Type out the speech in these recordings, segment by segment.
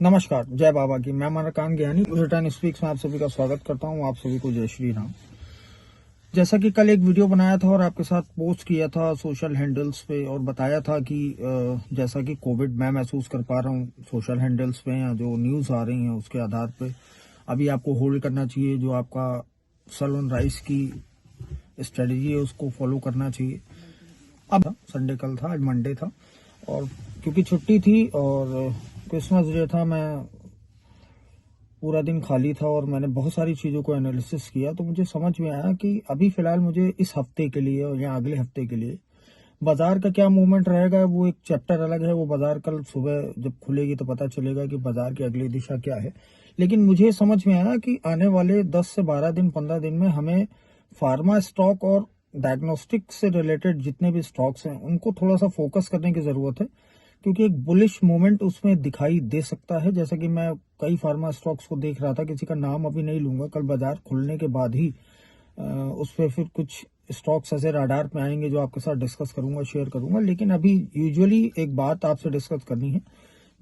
नमस्कार, जय बाबा की। मैं मरकान ज्ञानी रिटर्न स्पीक्स में आप सभी का स्वागत करता हूं। आप सभी को जय श्री राम। जैसा कि कल एक वीडियो बनाया था और आपके साथ पोस्ट किया था सोशल हैंडल्स पे और बताया था कि जैसा कि कोविड मैं महसूस कर पा रहा हूं सोशल हैंडल्स पे या जो न्यूज़ आ रही हैं उसके आधार पे अभी आपको होल्ड करना चाहिए। जो आपका सल ऑन राइस की स्ट्रेटजी है उसको फॉलो करना चाहिए। अब संडे कल था, आज मंडे था और क्योंकि छुट्टी थी और क्रिसमस डे था, मैं पूरा दिन खाली था और मैंने बहुत सारी चीज़ों को एनालिसिस किया। तो मुझे समझ में आया कि अभी फ़िलहाल मुझे इस हफ्ते के लिए और या अगले हफ्ते के लिए बाज़ार का क्या मूवमेंट रहेगा वो एक चैप्टर अलग है। वो बाज़ार कल सुबह जब खुलेगी तो पता चलेगा कि बाज़ार की अगली दिशा क्या है। लेकिन मुझे समझ में आया कि आने वाले 10 से 12 दिन 15 दिन में हमें फार्मा स्टॉक और डायग्नोस्टिक से रिलेटेड जितने भी स्टॉक्स हैं उनको थोड़ा सा फोकस करने की ज़रूरत है, क्योंकि एक बुलिश मोमेंट उसमें दिखाई दे सकता है। जैसा कि मैं कई फार्मा स्टॉक्स को देख रहा था, किसी का नाम अभी नहीं लूंगा, कल बाजार खुलने के बाद ही उस पर फिर कुछ स्टॉक्स ऐसे राडार पे आएंगे जो आपके साथ डिस्कस करूंगा, शेयर करूंगा। लेकिन अभी यूजुअली एक बात आपसे डिस्कस करनी है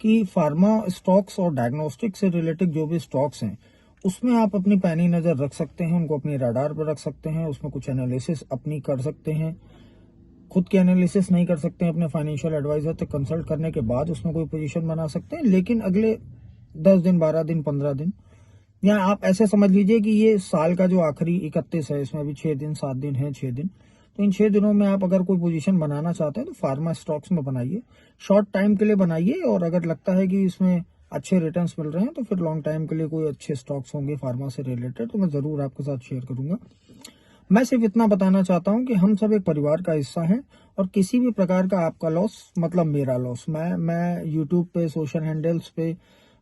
कि फार्मा स्टॉक्स और डायग्नोस्टिक से रिलेटेड जो भी स्टॉक्स हैं उसमें आप अपनी पैनी नजर रख सकते हैं, उनको अपनी राडार पर रख सकते हैं, उसमें कुछ एनालिसिस अपनी कर सकते हैं। खुद की एनालिसिस नहीं कर सकते हैं, अपने फाइनेंशियल एडवाइजर से कंसल्ट करने के बाद उसमें कोई पोजीशन बना सकते हैं। लेकिन अगले 10 दिन 12 दिन 15 दिन या आप ऐसे समझ लीजिए कि ये साल का जो आखिरी 31 है, इसमें अभी 6 दिन 7 दिन है, 6 दिन, तो इन 6 दिनों में आप अगर कोई पोजीशन बनाना चाहते हैं तो फार्मा स्टॉक्स में बनाइए, शॉर्ट टाइम के लिए बनाइए। और अगर लगता है कि इसमें अच्छे रिटर्न्स मिल रहे हैं तो फिर लॉन्ग टाइम के लिए कोई अच्छे स्टॉक्स होंगे फार्मा से रिलेटेड तो मैं जरूर आपके साथ शेयर करूंगा। मैं सिर्फ इतना बताना चाहता हूं कि हम सब एक परिवार का हिस्सा हैं और किसी भी प्रकार का आपका लॉस मतलब मेरा लॉस। मैं यूट्यूब पे, सोशल हैंडल्स पे,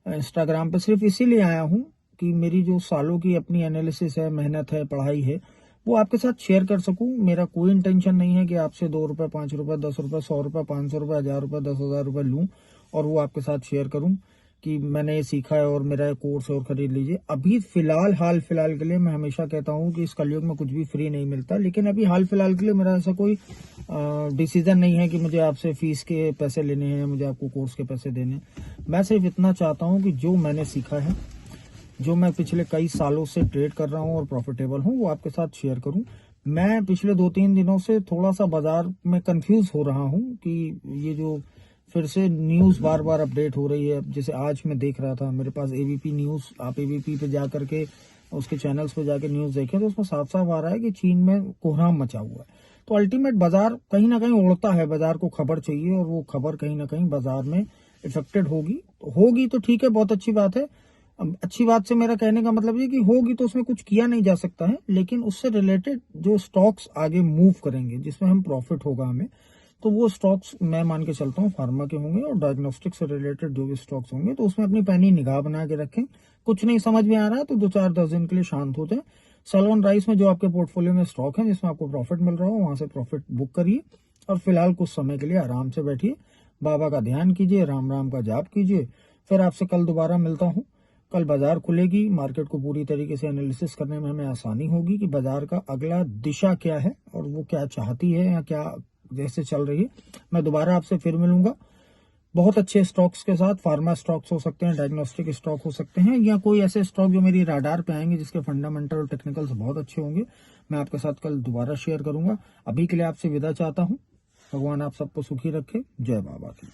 इंस्टाग्राम पे सिर्फ इसीलिए आया हूं कि मेरी जो सालों की अपनी एनालिसिस है, मेहनत है, पढ़ाई है, वो आपके साथ शेयर कर सकूं। मेरा कोई इंटेंशन नहीं है कि आपसे 2 रुपए, 5 रुपए, 10 रुपए, 100 रुपए, 500 रुपए, 1000 रुपए, 10,000 रुपए लूं और वो आपके साथ शेयर करूं कि मैंने ये सीखा है और मेरा कोर्स और खरीद लीजिए। अभी फिलहाल हाल फिलहाल के लिए मैं हमेशा कहता हूं कि इस कलयुग में कुछ भी फ्री नहीं मिलता, लेकिन अभी हाल फिलहाल के लिए मेरा ऐसा कोई डिसीजन नहीं है कि मुझे आपसे फीस के पैसे लेने हैं, मुझे आपको कोर्स के पैसे देने हैं। मैं सिर्फ इतना चाहता हूं कि जो मैंने सीखा है, जो मैं पिछले कई सालों से ट्रेड कर रहा हूं और प्रॉफिटेबल हूं, वो आपके साथ शेयर करूं। मैं पिछले 2-3 दिनों से थोड़ा सा बाजार में कंफ्यूज हो रहा हूं कि ये जो फिर से न्यूज बार बार अपडेट हो रही है। जैसे आज मैं देख रहा था, मेरे पास एबीपी न्यूज, आप एबीपी पे जा करके उसके चैनल्स पे जाके न्यूज देखें तो उसमें साफ साफ आ रहा है कि चीन में कोहराम मचा हुआ है। तो अल्टीमेट बाजार कहीं ना कहीं उड़ता है, बाजार को खबर चाहिए और वो खबर कहीं ना कहीं बाजार में इफेक्टेड होगी तो ठीक है, बहुत अच्छी बात है। अच्छी बात से मेरा कहने का मतलब ये कि होगी तो उसमें कुछ किया नहीं जा सकता है, लेकिन उससे रिलेटेड जो स्टॉक्स आगे मूव करेंगे जिसमें हम प्रॉफिट होगा हमें, तो वो स्टॉक्स मैं मान के चलता हूँ फार्मा के होंगे और डायग्नोस्टिक से रिलेटेड जो भी स्टॉक्स होंगे तो उसमें अपनी पैनी निगाह बना के रखें। कुछ नहीं समझ में आ रहा है तो 2-4-10 दिन के लिए शांत हो जाए। सैलॉन राइस में जो आपके पोर्टफोलियो में स्टॉक है जिसमें आपको प्रॉफिट मिल रहा हो वहां से प्रॉफिट बुक करिए और फिलहाल कुछ समय के लिए आराम से बैठिए, बाबा का ध्यान कीजिए, राम राम का जाप कीजिए। फिर आपसे कल दोबारा मिलता हूँ। कल बाजार खुलेगी, मार्केट को पूरी तरीके से एनालिसिस करने में हमें आसानी होगी कि बाजार का अगला दिशा क्या है और वो क्या चाहती है या क्या जैसे चल रही है। मैं दोबारा आपसे फिर मिलूंगा बहुत अच्छे स्टॉक्स के साथ। फार्मा स्टॉक्स हो सकते हैं, डायग्नोस्टिक स्टॉक हो सकते हैं, या कोई ऐसे स्टॉक जो मेरी राडार पे आएंगे जिसके फंडामेंटल और टेक्निकल्स बहुत अच्छे होंगे, मैं आपके साथ कल दोबारा शेयर करूंगा। अभी के लिए आपसे विदा चाहता हूं। भगवान आप सबको सुखी रखे। जय बाबा की।